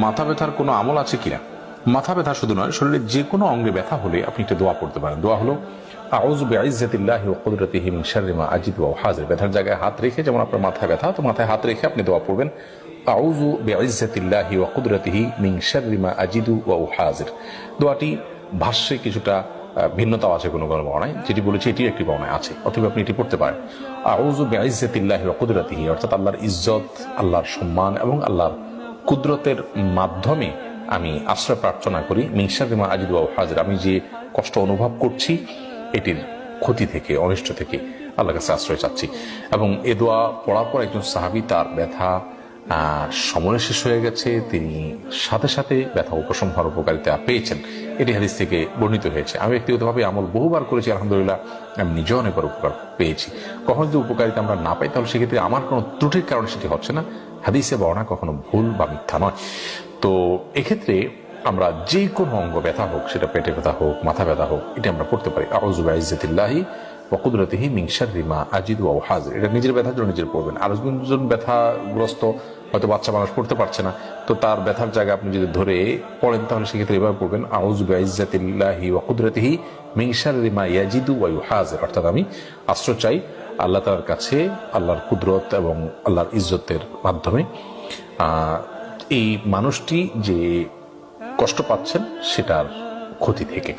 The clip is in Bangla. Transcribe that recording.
মাথা ব্যথার কোনো আমল আছে কিনা? মাথা ব্যথা শুধু নয়, শরীরের যে কোনো অঙ্গে ব্যথা হলে আপনি একটা দোয়া পড়তে পারেন। দোয়া হলো আউযু বিইজ্জাতিল্লাহি ওয়া কুদরাতিহি মিন শাররি মা আজিদু ওয়া উহাযির। ব্যথার জায়গায় হাত রেখে, যেমন আপনার মাথায় ব্যথা, তো মাথায় হাত রেখে আপনি দোয়া পড়বেন আউযু বিইজ্জাতিল্লাহি ওয়া কুদরাতিহি মিন শাররি মা আজিদু ওয়া উহাযির। দোয়াটি ভাষ্যে কিছুটা ভিন্নতাও আছে, কোনো কোনো বর্ণায়, যেটি বলেছি এটিও একটি বর্ণায় আছে, অথবা আপনি এটি পড়তে পারেন আউযু বিইজ্জাতিল্লাহি ওয়া কুদরাতিহি, অর্থাৎ আল্লাহর ইজ্জত, আল্লাহর সম্মান এবং আল্লাহর কুদরতের মাধ্যমে আমি আশ্রয় প্রার্থনা করি মিন শাররি মা আজিদু ওয়া উহাযির, আমি যে কষ্ট অনুভব করছি এটির ক্ষতি থেকে, অনিষ্ট থেকে আল্লাহর কাছে আশ্রয় চাচ্ছি। এবং এ দোয়া পড়ার পর একজন সাহাবী, তার ব্যথা সময় শেষ হয়ে গেছে, তিনি সাথে সাথে ব্যথা উপশম হওয়ার উপকারিতা পেয়েছেন। এটি হাদিস থেকে বর্ণিত হয়েছে। আমি ব্যক্তিগতভাবে আমল বহুবার করেছি, আলহামদুলিল্লাহ আমি নিজেও অনেকবার উপকার পেয়েছি। কখন যদি উপকারিতা আমরা না পাই, তাহলে সেক্ষেত্রে আমার কোনো ত্রুটির কারণে সেটি হচ্ছে না, হাদিসে বর্ণনা কখনো ভুল বা মিথ্যা নয়। তো এক্ষেত্রে আমরা যে কোনো অঙ্গ ব্যথা হোক, সেটা পেটে ব্যথা হোক, মাথা ব্যথা হোক, এটা আমরা পড়তে পারি আউযু বিইজ্জাতিল্লাহি ওয়া কুদরাতিহি মিন শাররি মা আজিদু ওয়া উহাযির। এটা নিজের ব্যথার জন্য নিজের পড়বেন। আর একজন ব্যথাগ্রস্ত, হয়তো বাচ্চা মানুষ পড়তে পারছে না, তো তার ব্যথার জায়গা আপনি যদি ধরে পড়েন, তাহলে সেক্ষেত্রে এভাবে পড়বেন আউযু বিইজ্জাতিল্লাহি ওয়া কুদরাতিহি মিন শাররি মা ইয়াজিদু ওয়া উহাযির, অর্থাৎ আমি আশ্রয় চাই আল্লাহ তাআলার কাছে, আল্লাহর কুদরত এবং আল্লাহর ইজ্জতের মাধ্যমে এই মানুষটি যে কষ্ট পাচ্ছেন সেটার ক্ষতি থেকে।